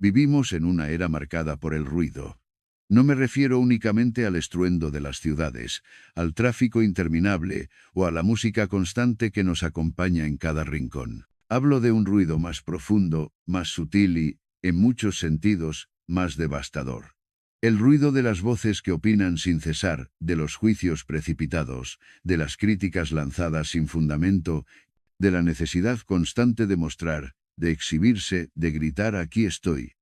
Vivimos en una era marcada por el ruido. No me refiero únicamente al estruendo de las ciudades, al tráfico interminable o a la música constante que nos acompaña en cada rincón. Hablo de un ruido más profundo, más sutil y, en muchos sentidos, más devastador. El ruido de las voces que opinan sin cesar, de los juicios precipitados, de las críticas lanzadas sin fundamento, de la necesidad constante de mostrar, de exhibirse, de gritar aquí estoy,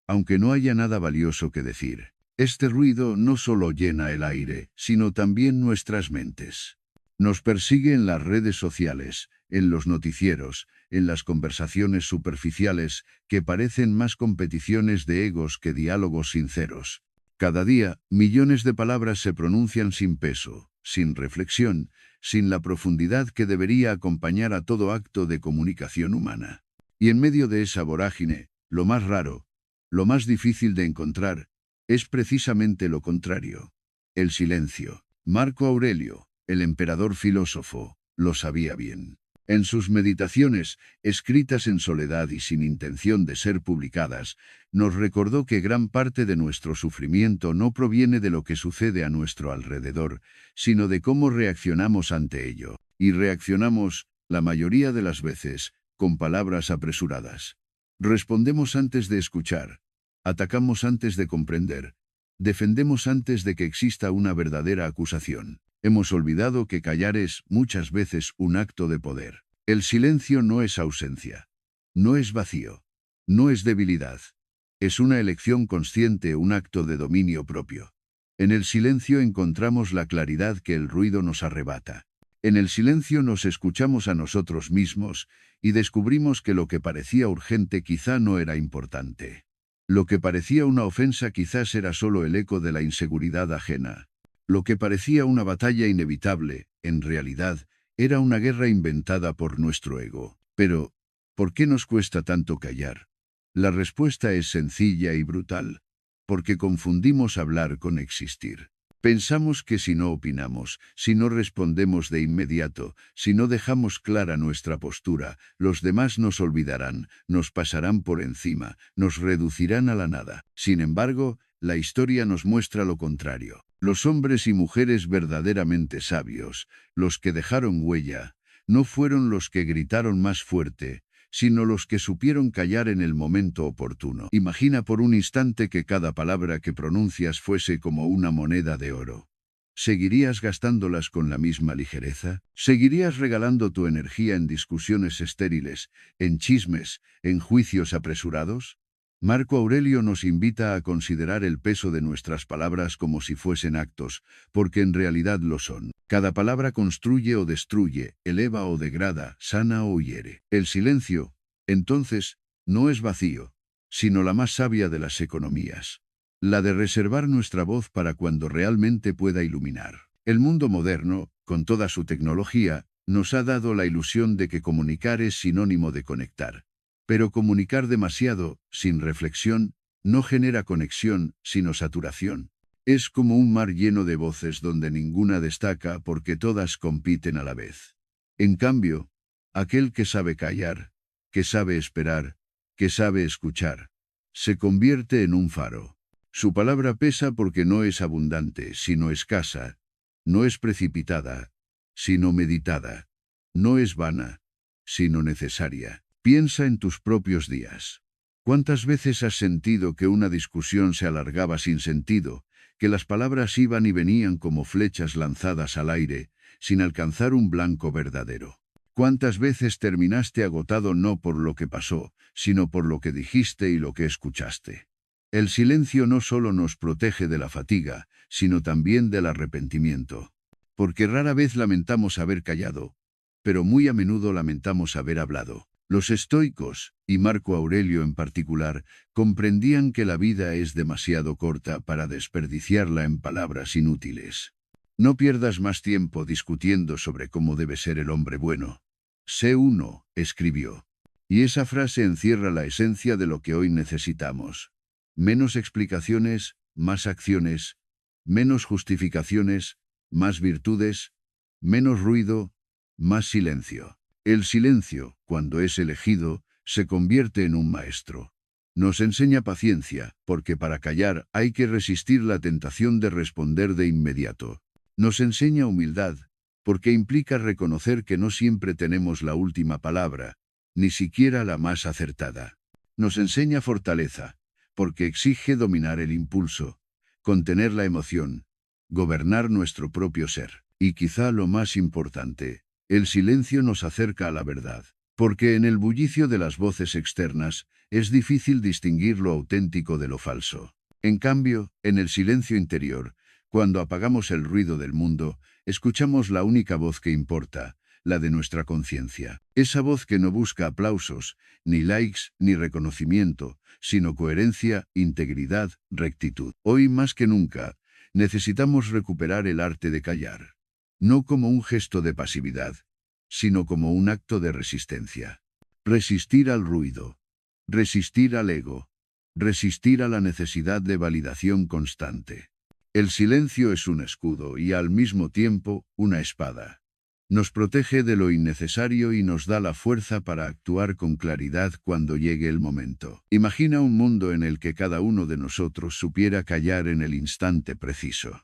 aunque no haya nada valioso que decir. Este ruido no solo llena el aire, sino también nuestras mentes. Nos persigue en las redes sociales, en los noticieros, en las conversaciones superficiales, que parecen más competiciones de egos que diálogos sinceros. Cada día, millones de palabras se pronuncian sin peso, sin reflexión, sin la profundidad que debería acompañar a todo acto de comunicación humana. Y en medio de esa vorágine, lo más raro, lo más difícil de encontrar, es precisamente lo contrario: el silencio. Marco Aurelio, el emperador filósofo, lo sabía bien. En sus meditaciones, escritas en soledad y sin intención de ser publicadas, nos recordó que gran parte de nuestro sufrimiento no proviene de lo que sucede a nuestro alrededor, sino de cómo reaccionamos ante ello. Y reaccionamos, la mayoría de las veces, con palabras apresuradas. Respondemos antes de escuchar. Atacamos antes de comprender. Defendemos antes de que exista una verdadera acusación. Hemos olvidado que callar es, muchas veces, un acto de poder. El silencio no es ausencia. No es vacío. No es debilidad. Es una elección consciente, un acto de dominio propio. En el silencio encontramos la claridad que el ruido nos arrebata. En el silencio nos escuchamos a nosotros mismos y descubrimos que lo que parecía urgente quizá no era importante. Lo que parecía una ofensa quizás era solo el eco de la inseguridad ajena. Lo que parecía una batalla inevitable, en realidad, era una guerra inventada por nuestro ego. Pero, ¿por qué nos cuesta tanto callar? La respuesta es sencilla y brutal: porque confundimos hablar con existir. Pensamos que si no opinamos, si no respondemos de inmediato, si no dejamos clara nuestra postura, los demás nos olvidarán, nos pasarán por encima, nos reducirán a la nada. Sin embargo, la historia nos muestra lo contrario. Los hombres y mujeres verdaderamente sabios, los que dejaron huella, no fueron los que gritaron más fuerte, sino los que supieron callar en el momento oportuno. Imagina por un instante que cada palabra que pronuncias fuese como una moneda de oro. ¿Seguirías gastándolas con la misma ligereza? ¿Seguirías regalando tu energía en discusiones estériles, en chismes, en juicios apresurados? Marco Aurelio nos invita a considerar el peso de nuestras palabras como si fuesen actos, porque en realidad lo son. Cada palabra construye o destruye, eleva o degrada, sana o hiere. El silencio, entonces, no es vacío, sino la más sabia de las economías. La de reservar nuestra voz para cuando realmente pueda iluminar. El mundo moderno, con toda su tecnología, nos ha dado la ilusión de que comunicar es sinónimo de conectar. Pero comunicar demasiado, sin reflexión, no genera conexión, sino saturación. Es como un mar lleno de voces donde ninguna destaca porque todas compiten a la vez. En cambio, aquel que sabe callar, que sabe esperar, que sabe escuchar, se convierte en un faro. Su palabra pesa porque no es abundante, sino escasa, no es precipitada, sino meditada, no es vana, sino necesaria. Piensa en tus propios días. ¿Cuántas veces has sentido que una discusión se alargaba sin sentido, que las palabras iban y venían como flechas lanzadas al aire, sin alcanzar un blanco verdadero? ¿Cuántas veces terminaste agotado no por lo que pasó, sino por lo que dijiste y lo que escuchaste? El silencio no solo nos protege de la fatiga, sino también del arrepentimiento. Porque rara vez lamentamos haber callado, pero muy a menudo lamentamos haber hablado. Los estoicos, y Marco Aurelio en particular, comprendían que la vida es demasiado corta para desperdiciarla en palabras inútiles. No pierdas más tiempo discutiendo sobre cómo debe ser el hombre bueno. Sé uno, escribió. Y esa frase encierra la esencia de lo que hoy necesitamos. Menos explicaciones, más acciones. Menos justificaciones, más virtudes. Menos ruido, más silencio. El silencio, cuando es elegido, se convierte en un maestro. Nos enseña paciencia, porque para callar hay que resistir la tentación de responder de inmediato. Nos enseña humildad, porque implica reconocer que no siempre tenemos la última palabra, ni siquiera la más acertada. Nos enseña fortaleza, porque exige dominar el impulso, contener la emoción, gobernar nuestro propio ser. Y quizá lo más importante, el silencio nos acerca a la verdad, porque en el bullicio de las voces externas es difícil distinguir lo auténtico de lo falso. En cambio, en el silencio interior, cuando apagamos el ruido del mundo, escuchamos la única voz que importa, la de nuestra conciencia. Esa voz que no busca aplausos, ni likes, ni reconocimiento, sino coherencia, integridad, rectitud. Hoy más que nunca, necesitamos recuperar el arte de callar. No como un gesto de pasividad, sino como un acto de resistencia. Resistir al ruido, resistir al ego, resistir a la necesidad de validación constante. El silencio es un escudo y al mismo tiempo una espada. Nos protege de lo innecesario y nos da la fuerza para actuar con claridad cuando llegue el momento. Imagina un mundo en el que cada uno de nosotros supiera callar en el instante preciso.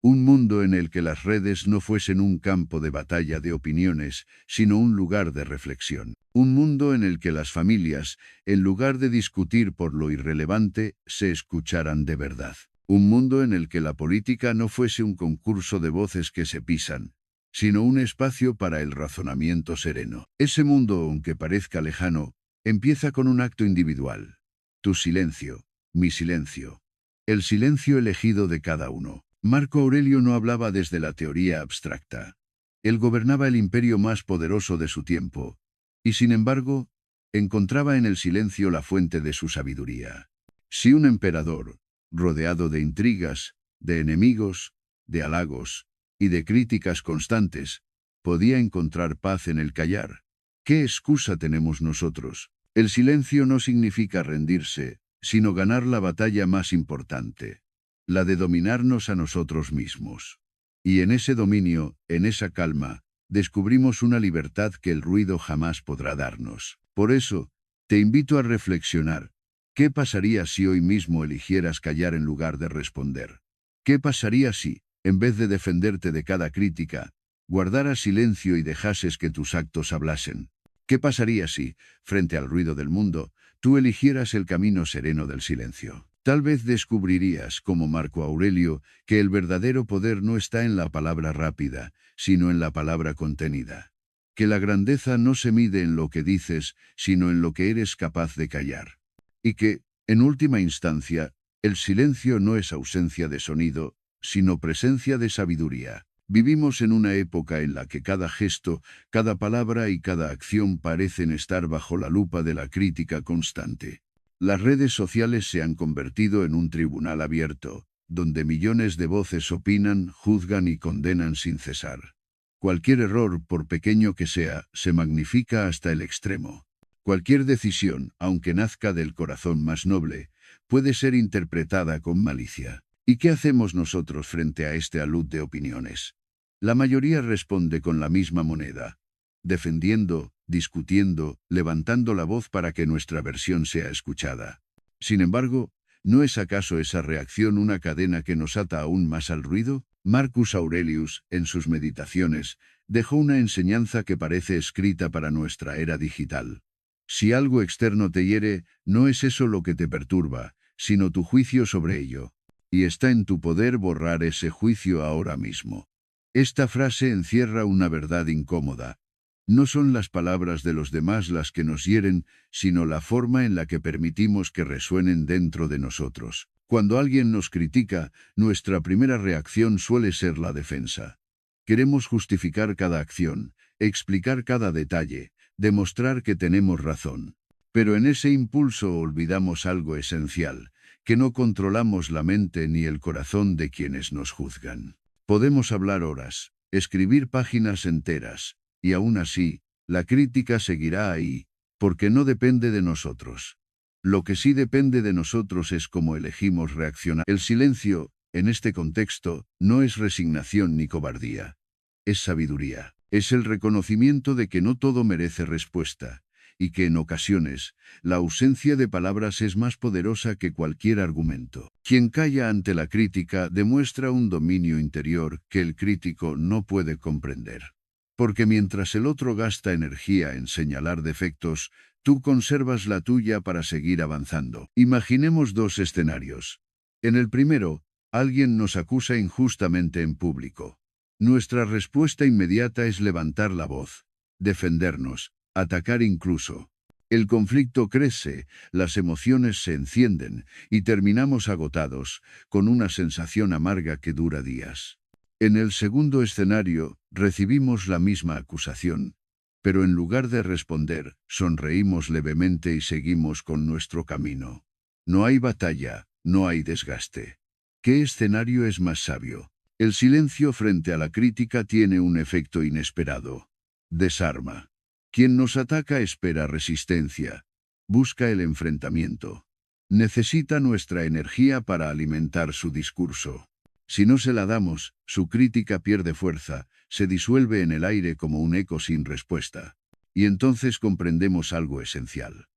Un mundo en el que las redes no fuesen un campo de batalla de opiniones, sino un lugar de reflexión. Un mundo en el que las familias, en lugar de discutir por lo irrelevante, se escucharan de verdad. Un mundo en el que la política no fuese un concurso de voces que se pisan, sino un espacio para el razonamiento sereno. Ese mundo, aunque parezca lejano, empieza con un acto individual. Tu silencio, mi silencio. El silencio elegido de cada uno. Marco Aurelio no hablaba desde la teoría abstracta. Él gobernaba el imperio más poderoso de su tiempo, y sin embargo, encontraba en el silencio la fuente de su sabiduría. Si un emperador, rodeado de intrigas, de enemigos, de halagos y de críticas constantes, podía encontrar paz en el callar, ¿qué excusa tenemos nosotros? El silencio no significa rendirse, sino ganar la batalla más importante, la de dominarnos a nosotros mismos. Y en ese dominio, en esa calma, descubrimos una libertad que el ruido jamás podrá darnos. Por eso, te invito a reflexionar. ¿Qué pasaría si hoy mismo eligieras callar en lugar de responder? ¿Qué pasaría si, en vez de defenderte de cada crítica, guardaras silencio y dejases que tus actos hablasen? ¿Qué pasaría si, frente al ruido del mundo, tú eligieras el camino sereno del silencio? Tal vez descubrirías, como Marco Aurelio, que el verdadero poder no está en la palabra rápida, sino en la palabra contenida. Que la grandeza no se mide en lo que dices, sino en lo que eres capaz de callar. Y que, en última instancia, el silencio no es ausencia de sonido, sino presencia de sabiduría. Vivimos en una época en la que cada gesto, cada palabra y cada acción parecen estar bajo la lupa de la crítica constante. Las redes sociales se han convertido en un tribunal abierto, donde millones de voces opinan, juzgan y condenan sin cesar. Cualquier error, por pequeño que sea, se magnifica hasta el extremo. Cualquier decisión, aunque nazca del corazón más noble, puede ser interpretada con malicia. ¿Y qué hacemos nosotros frente a este alud de opiniones? La mayoría responde con la misma moneda, defendiendo, discutiendo, levantando la voz para que nuestra versión sea escuchada. Sin embargo, ¿no es acaso esa reacción una cadena que nos ata aún más al ruido? Marcus Aurelius, en sus meditaciones, dejó una enseñanza que parece escrita para nuestra era digital. Si algo externo te hiere, no es eso lo que te perturba, sino tu juicio sobre ello. Y está en tu poder borrar ese juicio ahora mismo. Esta frase encierra una verdad incómoda. No son las palabras de los demás las que nos hieren, sino la forma en la que permitimos que resuenen dentro de nosotros. Cuando alguien nos critica, nuestra primera reacción suele ser la defensa. Queremos justificar cada acción, explicar cada detalle, demostrar que tenemos razón. Pero en ese impulso olvidamos algo esencial, que no controlamos la mente ni el corazón de quienes nos juzgan. Podemos hablar horas, escribir páginas enteras, y aún así, la crítica seguirá ahí, porque no depende de nosotros. Lo que sí depende de nosotros es cómo elegimos reaccionar. El silencio, en este contexto, no es resignación ni cobardía. Es sabiduría. Es el reconocimiento de que no todo merece respuesta, y que en ocasiones la ausencia de palabras es más poderosa que cualquier argumento. Quien calla ante la crítica demuestra un dominio interior que el crítico no puede comprender. Porque mientras el otro gasta energía en señalar defectos, tú conservas la tuya para seguir avanzando. Imaginemos dos escenarios. En el primero, alguien nos acusa injustamente en público. Nuestra respuesta inmediata es levantar la voz, defendernos, atacar incluso. El conflicto crece, las emociones se encienden y terminamos agotados, con una sensación amarga que dura días. En el segundo escenario, recibimos la misma acusación, pero en lugar de responder, sonreímos levemente y seguimos con nuestro camino. No hay batalla, no hay desgaste. ¿Qué escenario es más sabio? El silencio frente a la crítica tiene un efecto inesperado. Desarma. Quien nos ataca espera resistencia. Busca el enfrentamiento. Necesita nuestra energía para alimentar su discurso. Si no se la damos, su crítica pierde fuerza, se disuelve en el aire como un eco sin respuesta. Y entonces comprendemos algo esencial.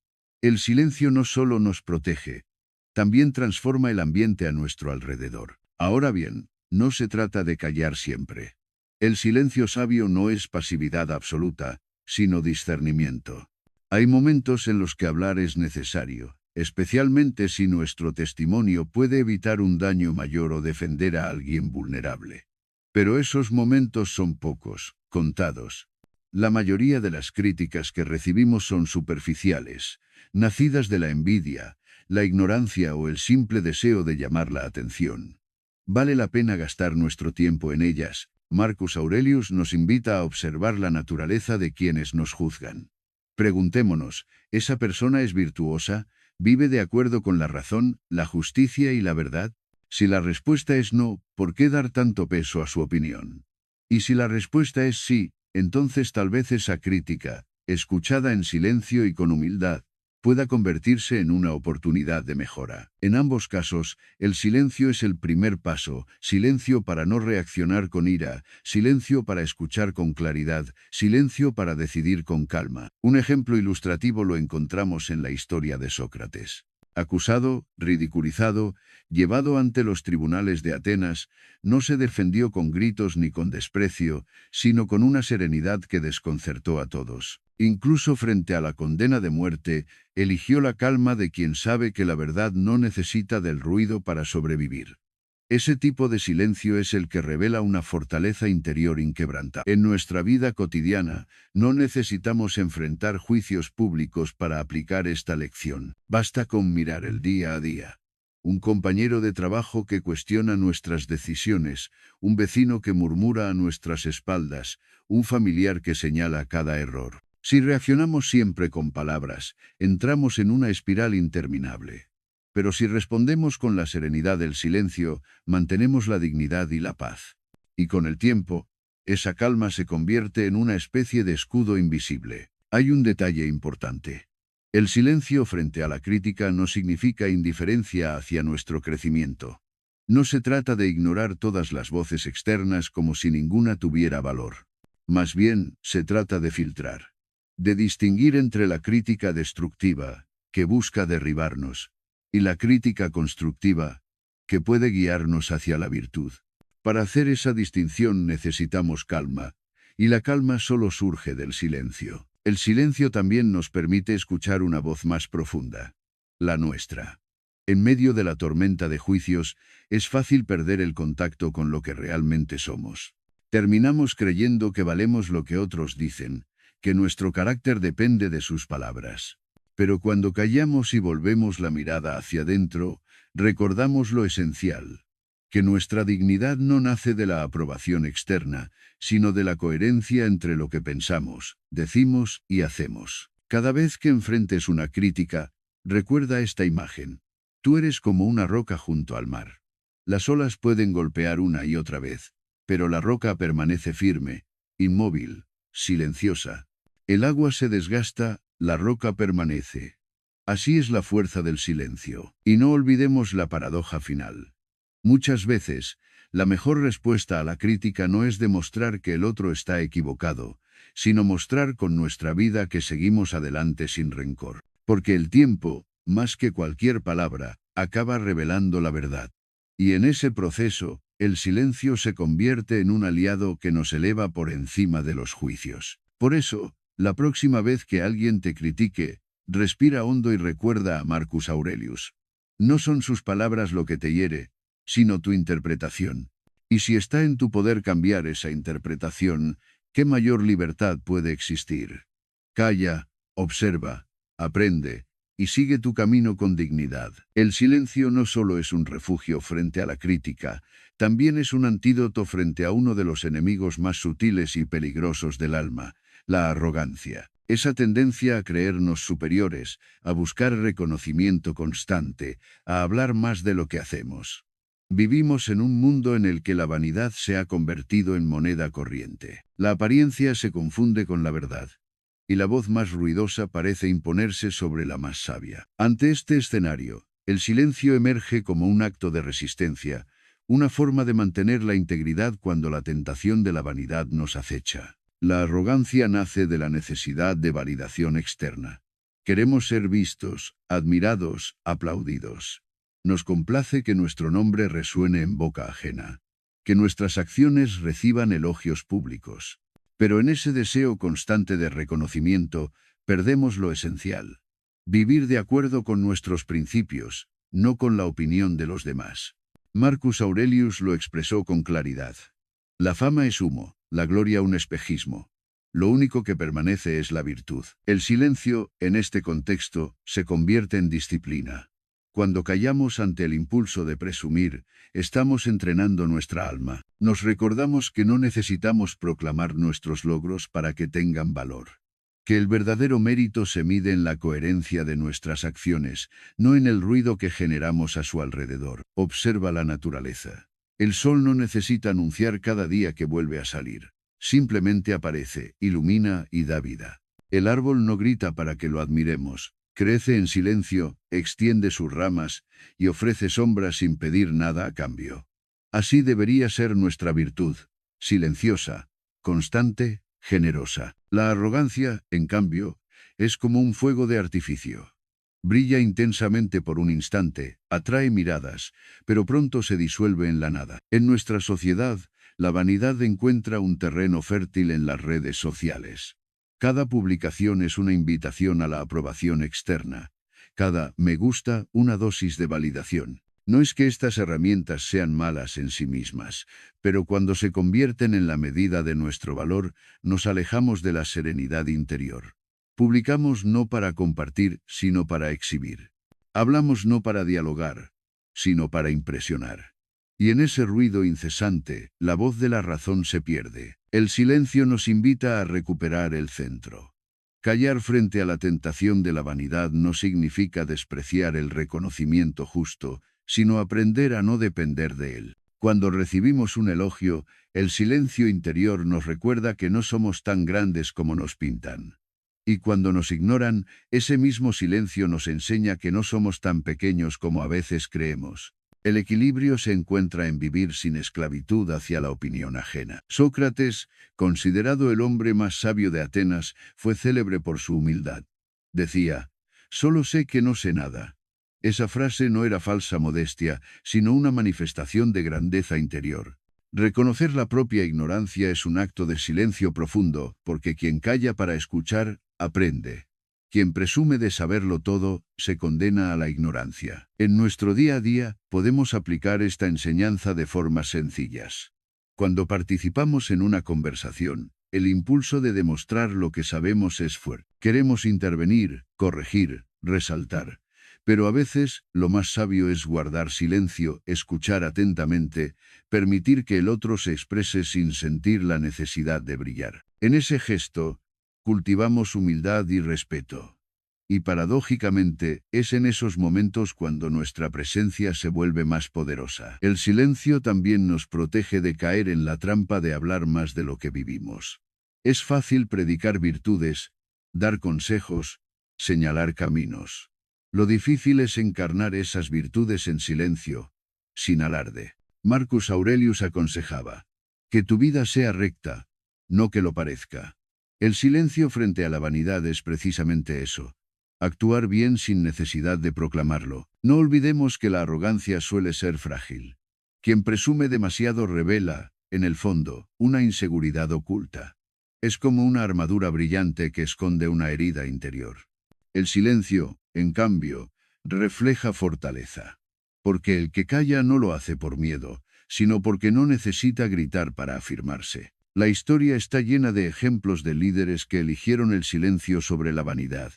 El silencio no solo nos protege, también transforma el ambiente a nuestro alrededor. Ahora bien, no se trata de callar siempre. El silencio sabio no es pasividad absoluta, sino discernimiento. Hay momentos en los que hablar es necesario, especialmente si nuestro testimonio puede evitar un daño mayor o defender a alguien vulnerable. Pero esos momentos son pocos, contados. La mayoría de las críticas que recibimos son superficiales, nacidas de la envidia, la ignorancia o el simple deseo de llamar la atención. Vale la pena gastar nuestro tiempo en ellas. Marcus Aurelius nos invita a observar la naturaleza de quienes nos juzgan. Preguntémonos, ¿esa persona es virtuosa? ¿Vive de acuerdo con la razón, la justicia y la verdad? Si la respuesta es no, ¿por qué dar tanto peso a su opinión? Y si la respuesta es sí, entonces tal vez esa crítica, escuchada en silencio y con humildad, pueda convertirse en una oportunidad de mejora. En ambos casos, el silencio es el primer paso, silencio para no reaccionar con ira, silencio para escuchar con claridad, silencio para decidir con calma. Un ejemplo ilustrativo lo encontramos en la historia de Sócrates. Acusado, ridiculizado, llevado ante los tribunales de Atenas, no se defendió con gritos ni con desprecio, sino con una serenidad que desconcertó a todos. Incluso frente a la condena de muerte, eligió la calma de quien sabe que la verdad no necesita del ruido para sobrevivir. Ese tipo de silencio es el que revela una fortaleza interior inquebrantable. En nuestra vida cotidiana, no necesitamos enfrentar juicios públicos para aplicar esta lección. Basta con mirar el día a día. Un compañero de trabajo que cuestiona nuestras decisiones, un vecino que murmura a nuestras espaldas, un familiar que señala cada error. Si reaccionamos siempre con palabras, entramos en una espiral interminable. Pero si respondemos con la serenidad del silencio, mantenemos la dignidad y la paz. Y con el tiempo, esa calma se convierte en una especie de escudo invisible. Hay un detalle importante. El silencio frente a la crítica no significa indiferencia hacia nuestro crecimiento. No se trata de ignorar todas las voces externas como si ninguna tuviera valor. Más bien, se trata de filtrar. De distinguir entre la crítica destructiva, que busca derribarnos, y la crítica constructiva, que puede guiarnos hacia la virtud. Para hacer esa distinción necesitamos calma, y la calma solo surge del silencio. El silencio también nos permite escuchar una voz más profunda, la nuestra. En medio de la tormenta de juicios, es fácil perder el contacto con lo que realmente somos. Terminamos creyendo que valemos lo que otros dicen, que nuestro carácter depende de sus palabras. Pero cuando callamos y volvemos la mirada hacia adentro, recordamos lo esencial, que nuestra dignidad no nace de la aprobación externa, sino de la coherencia entre lo que pensamos, decimos y hacemos. Cada vez que enfrentes una crítica, recuerda esta imagen. Tú eres como una roca junto al mar. Las olas pueden golpear una y otra vez, pero la roca permanece firme, inmóvil, silenciosa. El agua se desgasta, la roca permanece. Así es la fuerza del silencio. Y no olvidemos la paradoja final. Muchas veces, la mejor respuesta a la crítica no es demostrar que el otro está equivocado, sino mostrar con nuestra vida que seguimos adelante sin rencor. Porque el tiempo, más que cualquier palabra, acaba revelando la verdad. Y en ese proceso, el silencio se convierte en un aliado que nos eleva por encima de los juicios. Por eso, la próxima vez que alguien te critique, respira hondo y recuerda a Marcus Aurelius. No son sus palabras lo que te hiere, sino tu interpretación. Y si está en tu poder cambiar esa interpretación, ¿qué mayor libertad puede existir? Calla, observa, aprende, y sigue tu camino con dignidad. El silencio no solo es un refugio frente a la crítica, también es un antídoto frente a uno de los enemigos más sutiles y peligrosos del alma, la arrogancia. Esa tendencia a creernos superiores, a buscar reconocimiento constante, a hablar más de lo que hacemos. Vivimos en un mundo en el que la vanidad se ha convertido en moneda corriente. La apariencia se confunde con la verdad, y la voz más ruidosa parece imponerse sobre la más sabia. Ante este escenario, el silencio emerge como un acto de resistencia, una forma de mantener la integridad cuando la tentación de la vanidad nos acecha. La arrogancia nace de la necesidad de validación externa. Queremos ser vistos, admirados, aplaudidos. Nos complace que nuestro nombre resuene en boca ajena, que nuestras acciones reciban elogios públicos. Pero en ese deseo constante de reconocimiento, perdemos lo esencial. Vivir de acuerdo con nuestros principios, no con la opinión de los demás. Marcus Aurelius lo expresó con claridad. La fama es humo, la gloria un espejismo. Lo único que permanece es la virtud. El silencio, en este contexto, se convierte en disciplina. Cuando callamos ante el impulso de presumir, estamos entrenando nuestra alma. Nos recordamos que no necesitamos proclamar nuestros logros para que tengan valor. Que el verdadero mérito se mide en la coherencia de nuestras acciones, no en el ruido que generamos a su alrededor. Observa la naturaleza. El sol no necesita anunciar cada día que vuelve a salir. Simplemente aparece, ilumina y da vida. El árbol no grita para que lo admiremos. Crece en silencio, extiende sus ramas y ofrece sombra sin pedir nada a cambio. Así debería ser nuestra virtud, silenciosa, constante, generosa. La arrogancia, en cambio, es como un fuego de artificio. Brilla intensamente por un instante, atrae miradas, pero pronto se disuelve en la nada. En nuestra sociedad, la vanidad encuentra un terreno fértil en las redes sociales. Cada publicación es una invitación a la aprobación externa. Cada me gusta, una dosis de validación. No es que estas herramientas sean malas en sí mismas, pero cuando se convierten en la medida de nuestro valor, nos alejamos de la serenidad interior. Publicamos no para compartir, sino para exhibir. Hablamos no para dialogar, sino para impresionar. Y en ese ruido incesante, la voz de la razón se pierde. El silencio nos invita a recuperar el centro. Callar frente a la tentación de la vanidad no significa despreciar el reconocimiento justo, sino aprender a no depender de él. Cuando recibimos un elogio, el silencio interior nos recuerda que no somos tan grandes como nos pintan. Y cuando nos ignoran, ese mismo silencio nos enseña que no somos tan pequeños como a veces creemos. El equilibrio se encuentra en vivir sin esclavitud hacia la opinión ajena. Sócrates, considerado el hombre más sabio de Atenas, fue célebre por su humildad. Decía, «Solo sé que no sé nada». Esa frase no era falsa modestia, sino una manifestación de grandeza interior. Reconocer la propia ignorancia es un acto de silencio profundo, porque quien calla para escuchar, aprende. Quien presume de saberlo todo, se condena a la ignorancia. En nuestro día a día, podemos aplicar esta enseñanza de formas sencillas. Cuando participamos en una conversación, el impulso de demostrar lo que sabemos es fuerte. Queremos intervenir, corregir, resaltar. Pero a veces, lo más sabio es guardar silencio, escuchar atentamente, permitir que el otro se exprese sin sentir la necesidad de brillar. En ese gesto, cultivamos humildad y respeto. Y paradójicamente, es en esos momentos cuando nuestra presencia se vuelve más poderosa. El silencio también nos protege de caer en la trampa de hablar más de lo que vivimos. Es fácil predicar virtudes, dar consejos, señalar caminos. Lo difícil es encarnar esas virtudes en silencio, sin alarde. Marcus Aurelius aconsejaba, que tu vida sea recta, no que lo parezca. El silencio frente a la vanidad es precisamente eso. Actuar bien sin necesidad de proclamarlo. No olvidemos que la arrogancia suele ser frágil. Quien presume demasiado revela, en el fondo, una inseguridad oculta. Es como una armadura brillante que esconde una herida interior. El silencio, en cambio, refleja fortaleza. Porque el que calla no lo hace por miedo, sino porque no necesita gritar para afirmarse. La historia está llena de ejemplos de líderes que eligieron el silencio sobre la vanidad.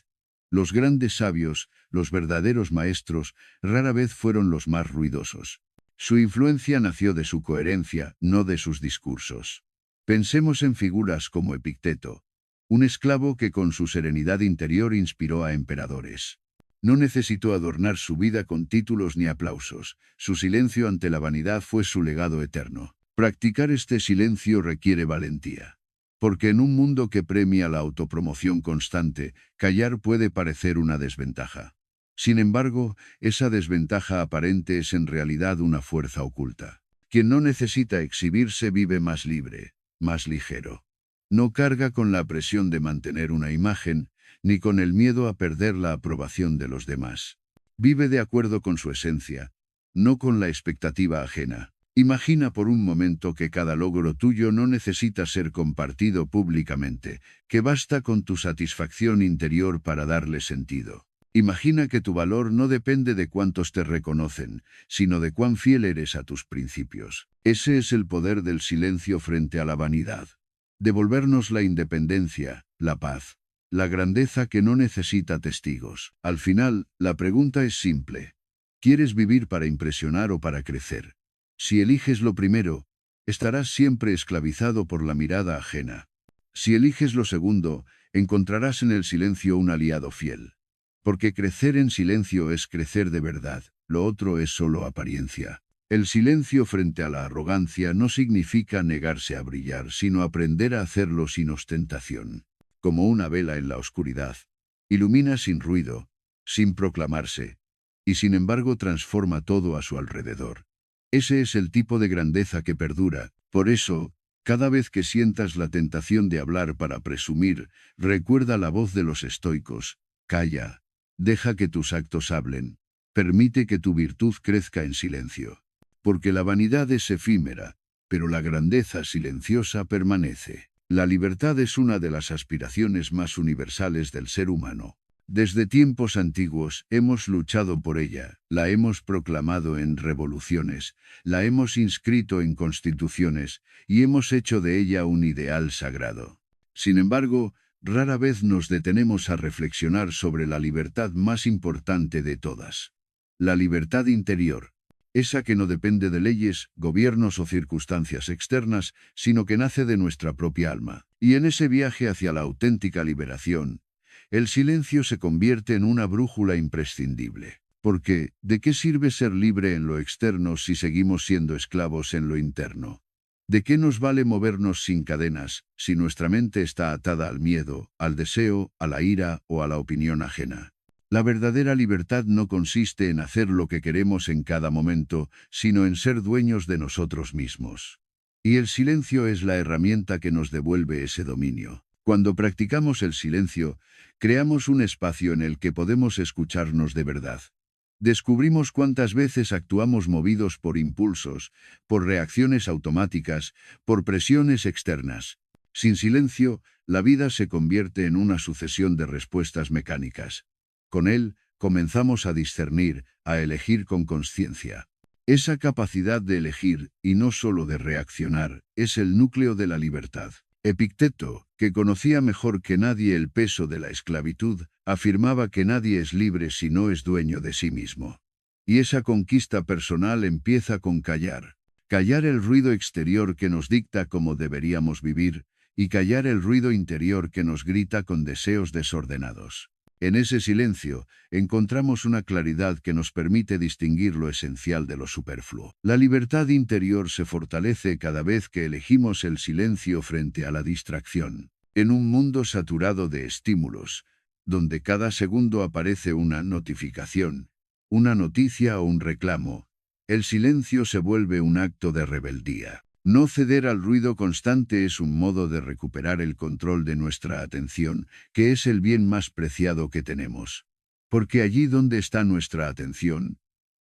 Los grandes sabios, los verdaderos maestros, rara vez fueron los más ruidosos. Su influencia nació de su coherencia, no de sus discursos. Pensemos en figuras como Epicteto, un esclavo que con su serenidad interior inspiró a emperadores. No necesitó adornar su vida con títulos ni aplausos. Su silencio ante la vanidad fue su legado eterno. Practicar este silencio requiere valentía. Porque en un mundo que premia la autopromoción constante, callar puede parecer una desventaja. Sin embargo, esa desventaja aparente es en realidad una fuerza oculta. Quien no necesita exhibirse vive más libre, más ligero. No carga con la presión de mantener una imagen, ni con el miedo a perder la aprobación de los demás. Vive de acuerdo con su esencia, no con la expectativa ajena. Imagina por un momento que cada logro tuyo no necesita ser compartido públicamente, que basta con tu satisfacción interior para darle sentido. Imagina que tu valor no depende de cuántos te reconocen, sino de cuán fiel eres a tus principios. Ese es el poder del silencio frente a la vanidad. Devolvernos la independencia, la paz, la grandeza que no necesita testigos. Al final, la pregunta es simple. ¿Quieres vivir para impresionar o para crecer? Si eliges lo primero, estarás siempre esclavizado por la mirada ajena. Si eliges lo segundo, encontrarás en el silencio un aliado fiel. Porque crecer en silencio es crecer de verdad, lo otro es solo apariencia. El silencio frente a la arrogancia no significa negarse a brillar, sino aprender a hacerlo sin ostentación. Como una vela en la oscuridad. Ilumina sin ruido, sin proclamarse, y sin embargo transforma todo a su alrededor. Ese es el tipo de grandeza que perdura. Por eso, cada vez que sientas la tentación de hablar para presumir, recuerda la voz de los estoicos. Calla. Deja que tus actos hablen. Permite que tu virtud crezca en silencio. Porque la vanidad es efímera, pero la grandeza silenciosa permanece. La libertad es una de las aspiraciones más universales del ser humano. Desde tiempos antiguos hemos luchado por ella, la hemos proclamado en revoluciones, la hemos inscrito en constituciones, y hemos hecho de ella un ideal sagrado. Sin embargo, rara vez nos detenemos a reflexionar sobre la libertad más importante de todas. La libertad interior. Esa que no depende de leyes, gobiernos o circunstancias externas, sino que nace de nuestra propia alma. Y en ese viaje hacia la auténtica liberación, el silencio se convierte en una brújula imprescindible. Porque, ¿de qué sirve ser libre en lo externo si seguimos siendo esclavos en lo interno? ¿De qué nos vale movernos sin cadenas, si nuestra mente está atada al miedo, al deseo, a la ira o a la opinión ajena? La verdadera libertad no consiste en hacer lo que queremos en cada momento, sino en ser dueños de nosotros mismos. Y el silencio es la herramienta que nos devuelve ese dominio. Cuando practicamos el silencio, creamos un espacio en el que podemos escucharnos de verdad. Descubrimos cuántas veces actuamos movidos por impulsos, por reacciones automáticas, por presiones externas. Sin silencio, la vida se convierte en una sucesión de respuestas mecánicas. Con él, comenzamos a discernir, a elegir con conciencia. Esa capacidad de elegir, y no solo de reaccionar, es el núcleo de la libertad. Epicteto, que conocía mejor que nadie el peso de la esclavitud, afirmaba que nadie es libre si no es dueño de sí mismo. Y esa conquista personal empieza con callar. Callar el ruido exterior que nos dicta cómo deberíamos vivir, y callar el ruido interior que nos grita con deseos desordenados. En ese silencio, encontramos una claridad que nos permite distinguir lo esencial de lo superfluo. La libertad interior se fortalece cada vez que elegimos el silencio frente a la distracción. En un mundo saturado de estímulos, donde cada segundo aparece una notificación, una noticia o un reclamo, el silencio se vuelve un acto de rebeldía. No ceder al ruido constante es un modo de recuperar el control de nuestra atención, que es el bien más preciado que tenemos. Porque allí donde está nuestra atención,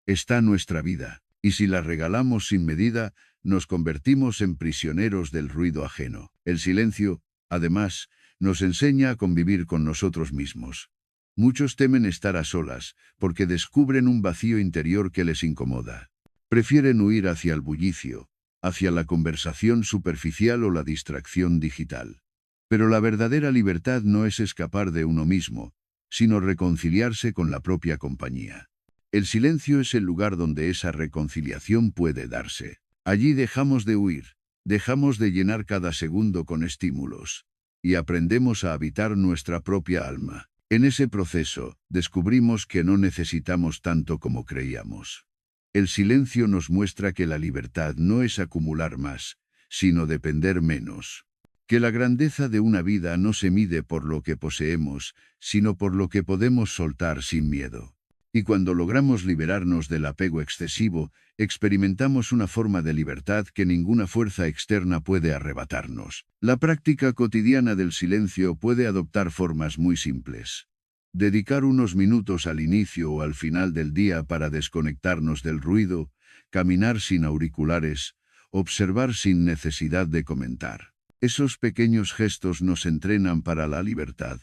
está nuestra vida, y si la regalamos sin medida, nos convertimos en prisioneros del ruido ajeno. El silencio, además, nos enseña a convivir con nosotros mismos. Muchos temen estar a solas, porque descubren un vacío interior que les incomoda. Prefieren huir hacia el bullicio, hacia la conversación superficial o la distracción digital. Pero la verdadera libertad no es escapar de uno mismo, sino reconciliarse con la propia compañía. El silencio es el lugar donde esa reconciliación puede darse. Allí dejamos de huir, dejamos de llenar cada segundo con estímulos, y aprendemos a habitar nuestra propia alma. En ese proceso, descubrimos que no necesitamos tanto como creíamos. El silencio nos muestra que la libertad no es acumular más, sino depender menos. Que la grandeza de una vida no se mide por lo que poseemos, sino por lo que podemos soltar sin miedo. Y cuando logramos liberarnos del apego excesivo, experimentamos una forma de libertad que ninguna fuerza externa puede arrebatarnos. La práctica cotidiana del silencio puede adoptar formas muy simples. Dedicar unos minutos al inicio o al final del día para desconectarnos del ruido, caminar sin auriculares, observar sin necesidad de comentar. Esos pequeños gestos nos entrenan para la libertad,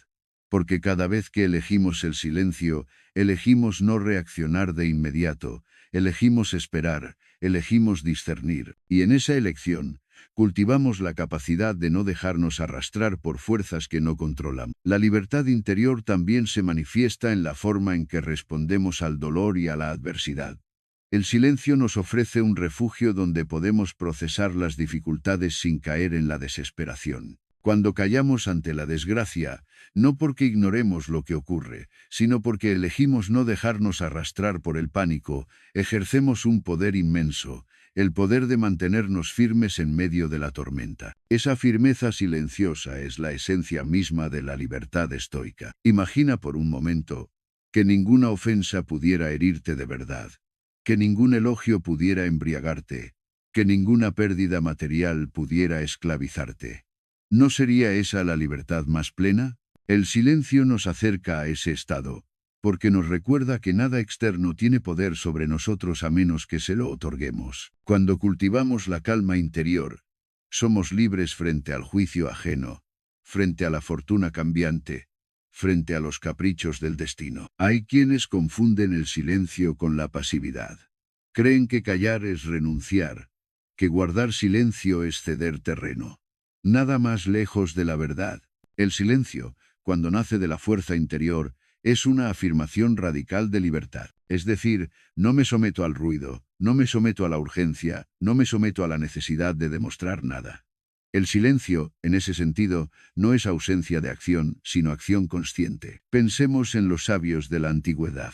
porque cada vez que elegimos el silencio, elegimos no reaccionar de inmediato, elegimos esperar, elegimos discernir, y en esa elección, cultivamos la capacidad de no dejarnos arrastrar por fuerzas que no controlamos. La libertad interior también se manifiesta en la forma en que respondemos al dolor y a la adversidad. El silencio nos ofrece un refugio donde podemos procesar las dificultades sin caer en la desesperación. Cuando callamos ante la desgracia, no porque ignoremos lo que ocurre, sino porque elegimos no dejarnos arrastrar por el pánico, ejercemos un poder inmenso, el poder de mantenernos firmes en medio de la tormenta. Esa firmeza silenciosa es la esencia misma de la libertad estoica. Imagina por un momento que ninguna ofensa pudiera herirte de verdad, que ningún elogio pudiera embriagarte, que ninguna pérdida material pudiera esclavizarte. ¿No sería esa la libertad más plena? El silencio nos acerca a ese estado, porque nos recuerda que nada externo tiene poder sobre nosotros a menos que se lo otorguemos. Cuando cultivamos la calma interior, somos libres frente al juicio ajeno, frente a la fortuna cambiante, frente a los caprichos del destino. Hay quienes confunden el silencio con la pasividad. Creen que callar es renunciar, que guardar silencio es ceder terreno. Nada más lejos de la verdad. El silencio, cuando nace de la fuerza interior, es una afirmación radical de libertad. Es decir, no me someto al ruido, no me someto a la urgencia, no me someto a la necesidad de demostrar nada. El silencio, en ese sentido, no es ausencia de acción, sino acción consciente. Pensemos en los sabios de la antigüedad.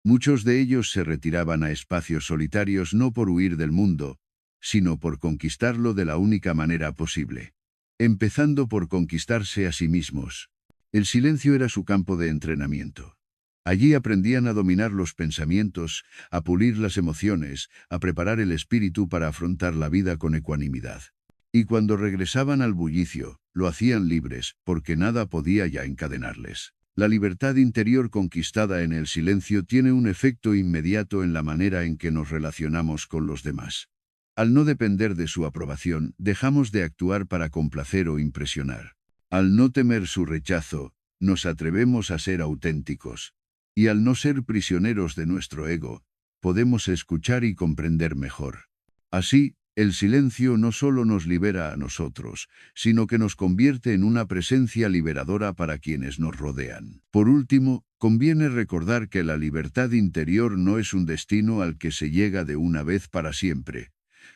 Muchos de ellos se retiraban a espacios solitarios no por huir del mundo, sino por conquistarlo de la única manera posible. Empezando por conquistarse a sí mismos. El silencio era su campo de entrenamiento. Allí aprendían a dominar los pensamientos, a pulir las emociones, a preparar el espíritu para afrontar la vida con ecuanimidad. Y cuando regresaban al bullicio, lo hacían libres, porque nada podía ya encadenarles. La libertad interior conquistada en el silencio tiene un efecto inmediato en la manera en que nos relacionamos con los demás. Al no depender de su aprobación, dejamos de actuar para complacer o impresionar. Al no temer su rechazo, nos atrevemos a ser auténticos. Y al no ser prisioneros de nuestro ego, podemos escuchar y comprender mejor. Así, el silencio no solo nos libera a nosotros, sino que nos convierte en una presencia liberadora para quienes nos rodean. Por último, conviene recordar que la libertad interior no es un destino al que se llega de una vez para siempre,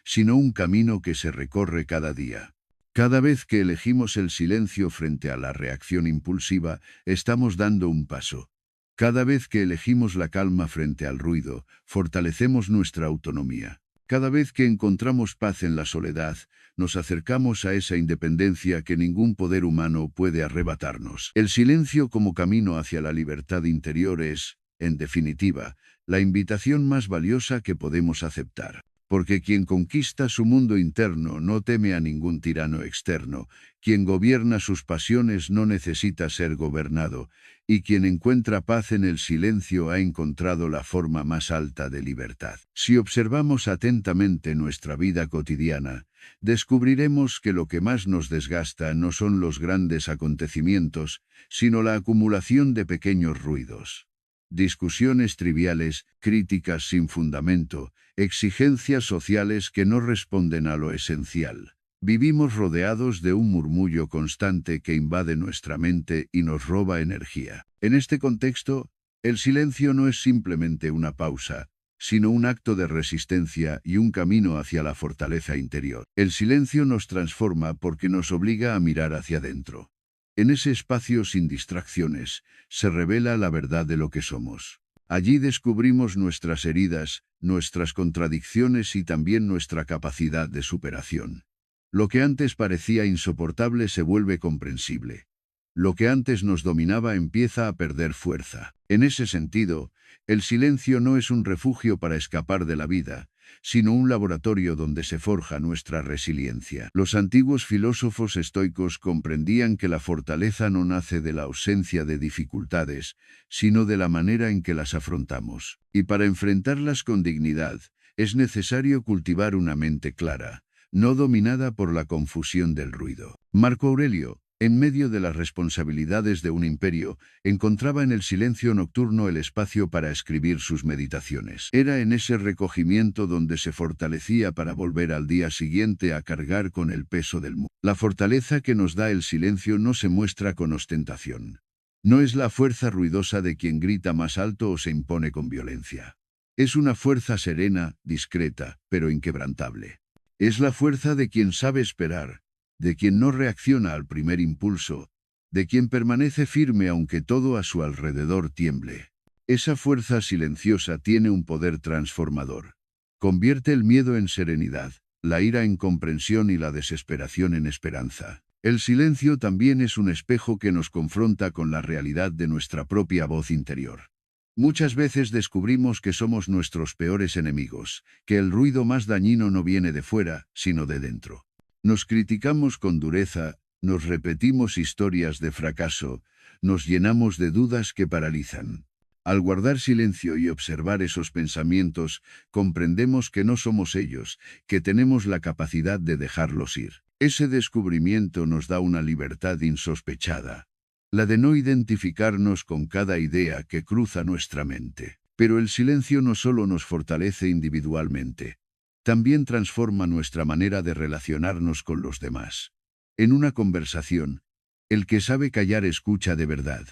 sino un camino que se recorre cada día. Cada vez que elegimos el silencio frente a la reacción impulsiva, estamos dando un paso. Cada vez que elegimos la calma frente al ruido, fortalecemos nuestra autonomía. Cada vez que encontramos paz en la soledad, nos acercamos a esa independencia que ningún poder humano puede arrebatarnos. El silencio como camino hacia la libertad interior es, en definitiva, la invitación más valiosa que podemos aceptar. Porque quien conquista su mundo interno no teme a ningún tirano externo, quien gobierna sus pasiones no necesita ser gobernado, y quien encuentra paz en el silencio ha encontrado la forma más alta de libertad. Si observamos atentamente nuestra vida cotidiana, descubriremos que lo que más nos desgasta no son los grandes acontecimientos, sino la acumulación de pequeños ruidos. Discusiones triviales, críticas sin fundamento, exigencias sociales que no responden a lo esencial. Vivimos rodeados de un murmullo constante que invade nuestra mente y nos roba energía. En este contexto, el silencio no es simplemente una pausa, sino un acto de resistencia y un camino hacia la fortaleza interior. El silencio nos transforma porque nos obliga a mirar hacia adentro. En ese espacio sin distracciones, se revela la verdad de lo que somos. Allí descubrimos nuestras heridas, nuestras contradicciones y también nuestra capacidad de superación. Lo que antes parecía insoportable se vuelve comprensible. Lo que antes nos dominaba empieza a perder fuerza. En ese sentido, el silencio no es un refugio para escapar de la vida, sino un laboratorio donde se forja nuestra resiliencia. Los antiguos filósofos estoicos comprendían que la fortaleza no nace de la ausencia de dificultades, sino de la manera en que las afrontamos. Y para enfrentarlas con dignidad, es necesario cultivar una mente clara, no dominada por la confusión del ruido. Marco Aurelio, en medio de las responsabilidades de un imperio, encontraba en el silencio nocturno el espacio para escribir sus meditaciones. Era en ese recogimiento donde se fortalecía para volver al día siguiente a cargar con el peso del mundo. La fortaleza que nos da el silencio no se muestra con ostentación. No es la fuerza ruidosa de quien grita más alto o se impone con violencia. Es una fuerza serena, discreta, pero inquebrantable. Es la fuerza de quien sabe esperar, de quien no reacciona al primer impulso, de quien permanece firme aunque todo a su alrededor tiemble. Esa fuerza silenciosa tiene un poder transformador. Convierte el miedo en serenidad, la ira en comprensión y la desesperación en esperanza. El silencio también es un espejo que nos confronta con la realidad de nuestra propia voz interior. Muchas veces descubrimos que somos nuestros peores enemigos, que el ruido más dañino no viene de fuera, sino de dentro. Nos criticamos con dureza, nos repetimos historias de fracaso, nos llenamos de dudas que paralizan. Al guardar silencio y observar esos pensamientos, comprendemos que no somos ellos, que tenemos la capacidad de dejarlos ir. Ese descubrimiento nos da una libertad insospechada, la de no identificarnos con cada idea que cruza nuestra mente. Pero el silencio no solo nos fortalece individualmente, también transforma nuestra manera de relacionarnos con los demás. En una conversación, el que sabe callar escucha de verdad.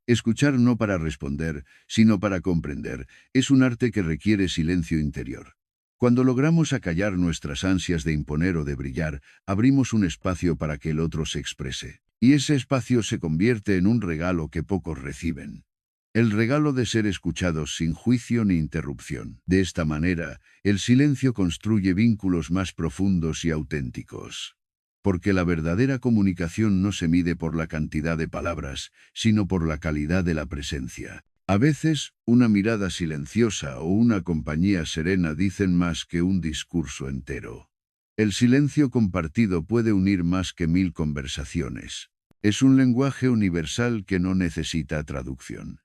Escuchar no para responder, sino para comprender, es un arte que requiere silencio interior. Cuando logramos acallar nuestras ansias de imponer o de brillar, abrimos un espacio para que el otro se exprese. Y ese espacio se convierte en un regalo que pocos reciben. El regalo de ser escuchados sin juicio ni interrupción. De esta manera, el silencio construye vínculos más profundos y auténticos. Porque la verdadera comunicación no se mide por la cantidad de palabras, sino por la calidad de la presencia. A veces, una mirada silenciosa o una compañía serena dicen más que un discurso entero. El silencio compartido puede unir más que 1000 conversaciones. Es un lenguaje universal que no necesita traducción.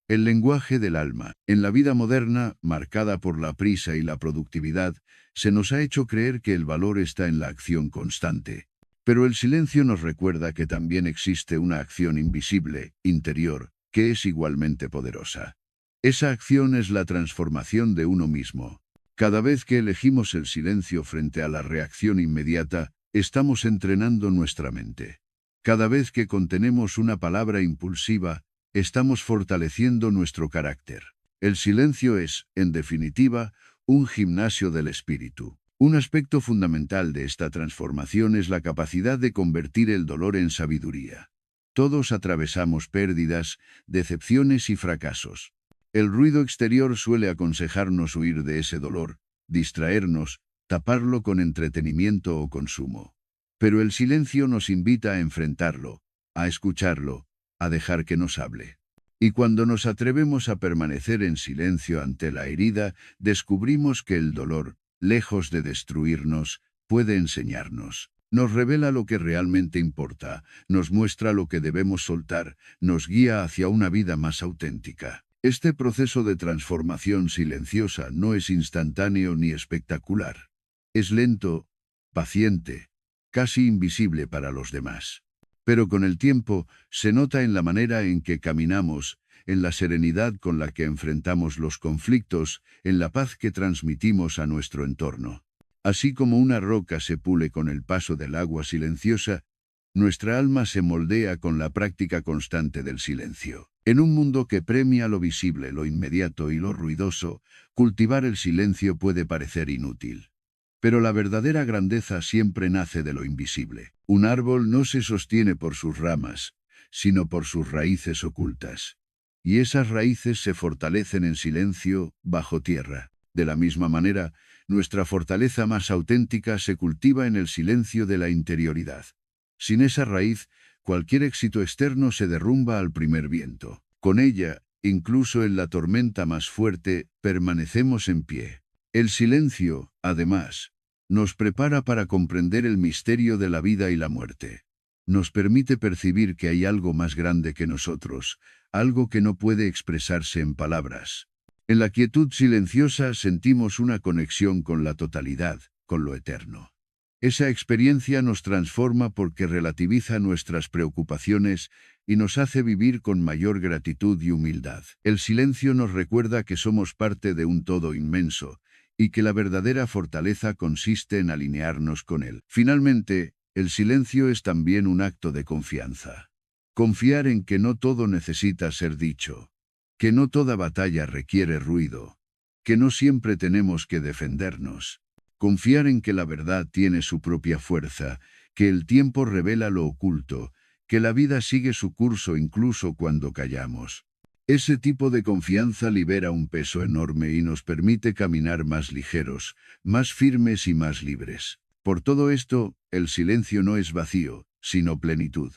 El lenguaje del alma. En la vida moderna, marcada por la prisa y la productividad, se nos ha hecho creer que el valor está en la acción constante. Pero el silencio nos recuerda que también existe una acción invisible, interior, que es igualmente poderosa. Esa acción es la transformación de uno mismo. Cada vez que elegimos el silencio frente a la reacción inmediata, estamos entrenando nuestra mente. Cada vez que contenemos una palabra impulsiva, estamos fortaleciendo nuestro carácter. El silencio es, en definitiva, un gimnasio del espíritu. Un aspecto fundamental de esta transformación es la capacidad de convertir el dolor en sabiduría. Todos atravesamos pérdidas, decepciones y fracasos. El ruido exterior suele aconsejarnos huir de ese dolor, distraernos, taparlo con entretenimiento o consumo. Pero el silencio nos invita a enfrentarlo, a escucharlo, a dejar que nos hable. Y cuando nos atrevemos a permanecer en silencio ante la herida, descubrimos que el dolor, lejos de destruirnos, puede enseñarnos. Nos revela lo que realmente importa, nos muestra lo que debemos soltar, nos guía hacia una vida más auténtica. Este proceso de transformación silenciosa no es instantáneo ni espectacular. Es lento, paciente, casi invisible para los demás. Pero con el tiempo se nota en la manera en que caminamos, en la serenidad con la que enfrentamos los conflictos, en la paz que transmitimos a nuestro entorno. Así como una roca se pule con el paso del agua silenciosa, nuestra alma se moldea con la práctica constante del silencio. En un mundo que premia lo visible, lo inmediato y lo ruidoso, cultivar el silencio puede parecer inútil. Pero la verdadera grandeza siempre nace de lo invisible. Un árbol no se sostiene por sus ramas, sino por sus raíces ocultas. Y esas raíces se fortalecen en silencio, bajo tierra. De la misma manera, nuestra fortaleza más auténtica se cultiva en el silencio de la interioridad. Sin esa raíz, cualquier éxito externo se derrumba al primer viento. Con ella, incluso en la tormenta más fuerte, permanecemos en pie. El silencio, además, nos prepara para comprender el misterio de la vida y la muerte. Nos permite percibir que hay algo más grande que nosotros, algo que no puede expresarse en palabras. En la quietud silenciosa sentimos una conexión con la totalidad, con lo eterno. Esa experiencia nos transforma porque relativiza nuestras preocupaciones y nos hace vivir con mayor gratitud y humildad. El silencio nos recuerda que somos parte de un todo inmenso y que la verdadera fortaleza consiste en alinearnos con él. Finalmente, el silencio es también un acto de confianza. Confiar en que no todo necesita ser dicho, que no toda batalla requiere ruido, que no siempre tenemos que defendernos. Confiar en que la verdad tiene su propia fuerza, que el tiempo revela lo oculto, que la vida sigue su curso incluso cuando callamos. Ese tipo de confianza libera un peso enorme y nos permite caminar más ligeros, más firmes y más libres. Por todo esto, el silencio no es vacío, sino plenitud.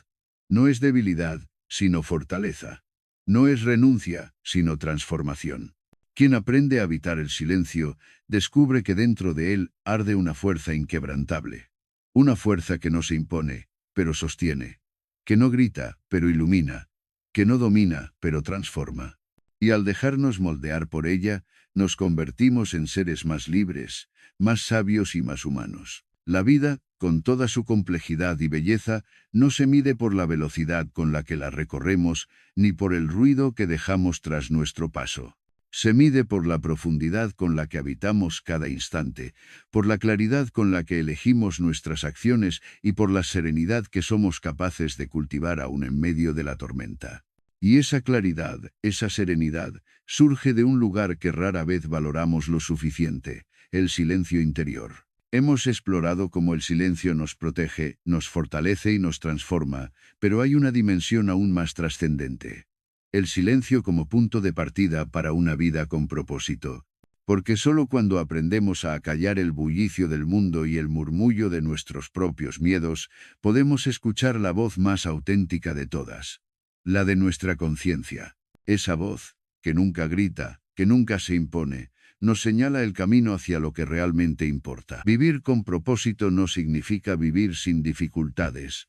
No es debilidad, sino fortaleza. No es renuncia, sino transformación. Quien aprende a habitar el silencio, descubre que dentro de él arde una fuerza inquebrantable. Una fuerza que no se impone, pero sostiene. Que no grita, pero ilumina. Que no domina, pero transforma. Y al dejarnos moldear por ella, nos convertimos en seres más libres, más sabios y más humanos. La vida, con toda su complejidad y belleza, no se mide por la velocidad con la que la recorremos, ni por el ruido que dejamos tras nuestro paso. Se mide por la profundidad con la que habitamos cada instante, por la claridad con la que elegimos nuestras acciones y por la serenidad que somos capaces de cultivar aún en medio de la tormenta. Y esa claridad, esa serenidad, surge de un lugar que rara vez valoramos lo suficiente, el silencio interior. Hemos explorado cómo el silencio nos protege, nos fortalece y nos transforma, pero hay una dimensión aún más trascendente. El silencio como punto de partida para una vida con propósito. Porque solo cuando aprendemos a acallar el bullicio del mundo y el murmullo de nuestros propios miedos, podemos escuchar la voz más auténtica de todas. La de nuestra conciencia. Esa voz, que nunca grita, que nunca se impone, nos señala el camino hacia lo que realmente importa. Vivir con propósito no significa vivir sin dificultades.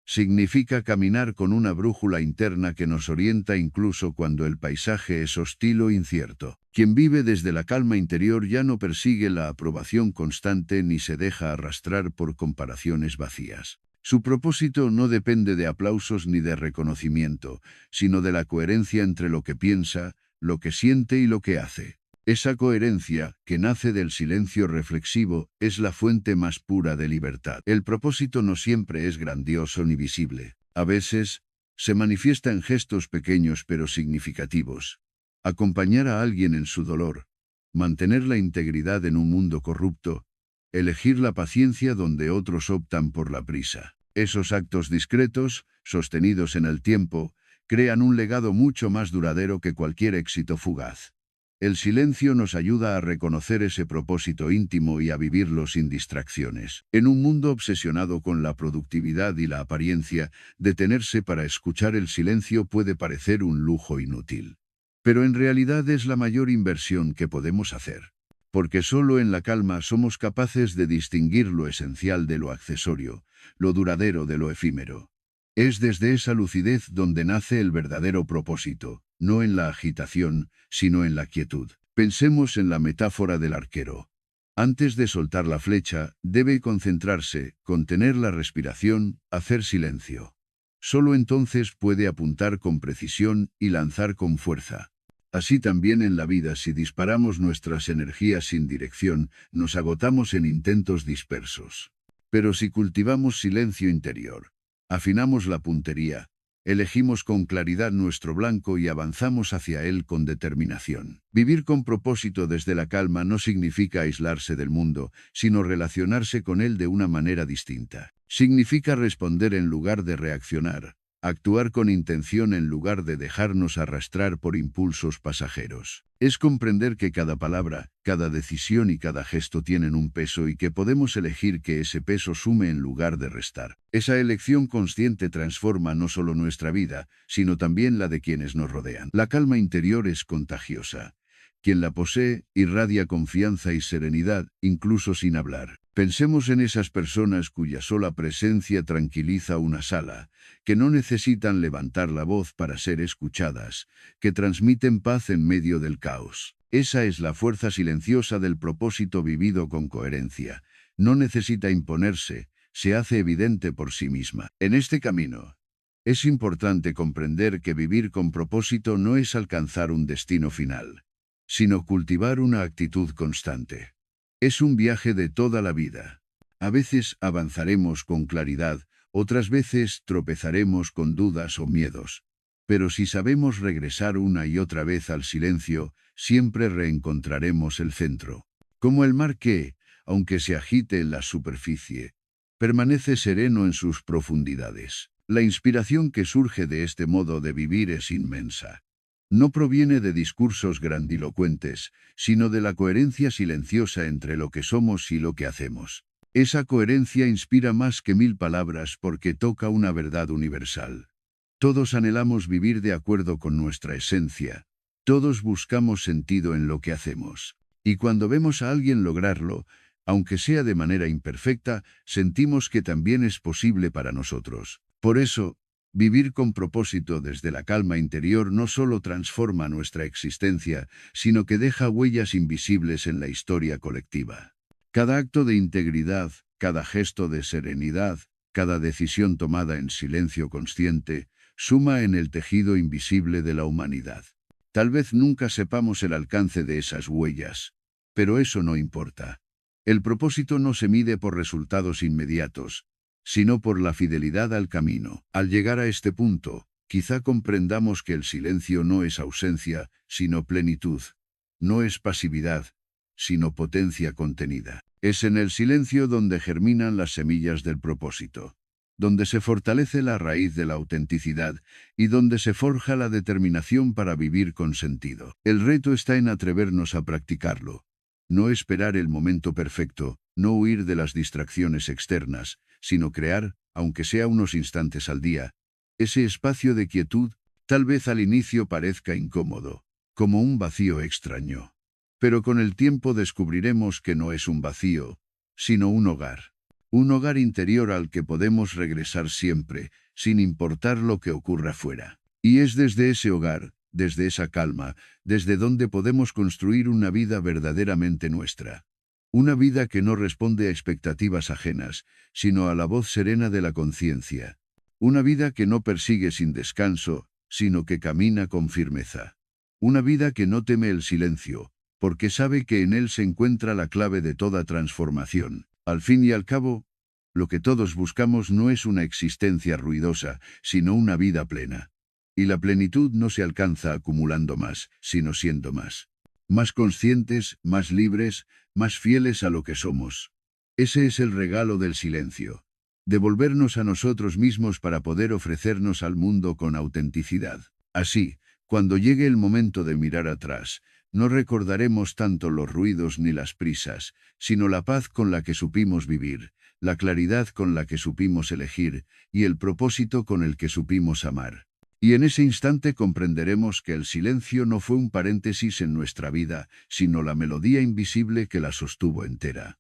Significa caminar con una brújula interna que nos orienta incluso cuando el paisaje es hostil o incierto. Quien vive desde la calma interior ya no persigue la aprobación constante ni se deja arrastrar por comparaciones vacías. Su propósito no depende de aplausos ni de reconocimiento, sino de la coherencia entre lo que piensa, lo que siente y lo que hace. Esa coherencia, que nace del silencio reflexivo, es la fuente más pura de libertad. El propósito no siempre es grandioso ni visible. A veces, se manifiesta en gestos pequeños pero significativos. Acompañar a alguien en su dolor, mantener la integridad en un mundo corrupto, elegir la paciencia donde otros optan por la prisa. Esos actos discretos, sostenidos en el tiempo, crean un legado mucho más duradero que cualquier éxito fugaz. El silencio nos ayuda a reconocer ese propósito íntimo y a vivirlo sin distracciones. En un mundo obsesionado con la productividad y la apariencia, detenerse para escuchar el silencio puede parecer un lujo inútil. Pero en realidad es la mayor inversión que podemos hacer. porque solo en la calma somos capaces de distinguir lo esencial de lo accesorio, lo duradero de lo efímero. Es desde esa lucidez donde nace el verdadero propósito, no en la agitación, sino en la quietud. Pensemos en la metáfora del arquero. Antes de soltar la flecha, debe concentrarse, contener la respiración, hacer silencio. Solo entonces puede apuntar con precisión y lanzar con fuerza. Así también en la vida, si disparamos nuestras energías sin dirección, nos agotamos en intentos dispersos. Pero si cultivamos silencio interior, afinamos la puntería, elegimos con claridad nuestro blanco y avanzamos hacia él con determinación. Vivir con propósito desde la calma no significa aislarse del mundo, sino relacionarse con él de una manera distinta. Significa responder en lugar de reaccionar, actuar con intención en lugar de dejarnos arrastrar por impulsos pasajeros. Es comprender que cada palabra, cada decisión y cada gesto tienen un peso y que podemos elegir que ese peso sume en lugar de restar. Esa elección consciente transforma no solo nuestra vida, sino también la de quienes nos rodean. La calma interior es contagiosa. Quien la posee irradia confianza y serenidad, incluso sin hablar. Pensemos en esas personas cuya sola presencia tranquiliza una sala, que no necesitan levantar la voz para ser escuchadas, que transmiten paz en medio del caos. Esa es la fuerza silenciosa del propósito vivido con coherencia. No necesita imponerse, se hace evidente por sí misma. En este camino, es importante comprender que vivir con propósito no es alcanzar un destino final, sino cultivar una actitud constante. Es un viaje de toda la vida. A veces avanzaremos con claridad, otras veces tropezaremos con dudas o miedos. Pero si sabemos regresar una y otra vez al silencio, siempre reencontraremos el centro. Como el mar que, aunque se agite en la superficie, permanece sereno en sus profundidades. La inspiración que surge de este modo de vivir es inmensa. No proviene de discursos grandilocuentes, sino de la coherencia silenciosa entre lo que somos y lo que hacemos. Esa coherencia inspira más que 1000 palabras porque toca una verdad universal. Todos anhelamos vivir de acuerdo con nuestra esencia. Todos buscamos sentido en lo que hacemos. Y cuando vemos a alguien lograrlo, aunque sea de manera imperfecta, sentimos que también es posible para nosotros. Por eso, vivir con propósito desde la calma interior no solo transforma nuestra existencia, sino que deja huellas invisibles en la historia colectiva. Cada acto de integridad, cada gesto de serenidad, cada decisión tomada en silencio consciente, suma en el tejido invisible de la humanidad. Tal vez nunca sepamos el alcance de esas huellas, pero eso no importa. El propósito no se mide por resultados inmediatos, sino por la fidelidad al camino. Al llegar a este punto, quizá comprendamos que el silencio no es ausencia, sino plenitud. No es pasividad, sino potencia contenida. Es en el silencio donde germinan las semillas del propósito, donde se fortalece la raíz de la autenticidad y donde se forja la determinación para vivir con sentido. El reto está en atrevernos a practicarlo. No esperar el momento perfecto, no huir de las distracciones externas, sino crear, aunque sea unos instantes al día, ese espacio de quietud. Tal vez al inicio parezca incómodo, como un vacío extraño. Pero con el tiempo descubriremos que no es un vacío, sino un hogar. Un hogar interior al que podemos regresar siempre, sin importar lo que ocurra fuera. Y es desde ese hogar, desde esa calma, desde donde podemos construir una vida verdaderamente nuestra. Una vida que no responde a expectativas ajenas, sino a la voz serena de la conciencia. Una vida que no persigue sin descanso, sino que camina con firmeza. Una vida que no teme el silencio, porque sabe que en él se encuentra la clave de toda transformación. Al fin y al cabo, lo que todos buscamos no es una existencia ruidosa, sino una vida plena. Y la plenitud no se alcanza acumulando más, sino siendo más. Más conscientes, más libres, más fieles a lo que somos. Ese es el regalo del silencio. Devolvernos a nosotros mismos para poder ofrecernos al mundo con autenticidad. Así, cuando llegue el momento de mirar atrás, no recordaremos tanto los ruidos ni las prisas, sino la paz con la que supimos vivir, la claridad con la que supimos elegir, y el propósito con el que supimos amar. Y en ese instante comprenderemos que el silencio no fue un paréntesis en nuestra vida, sino la melodía invisible que la sostuvo entera.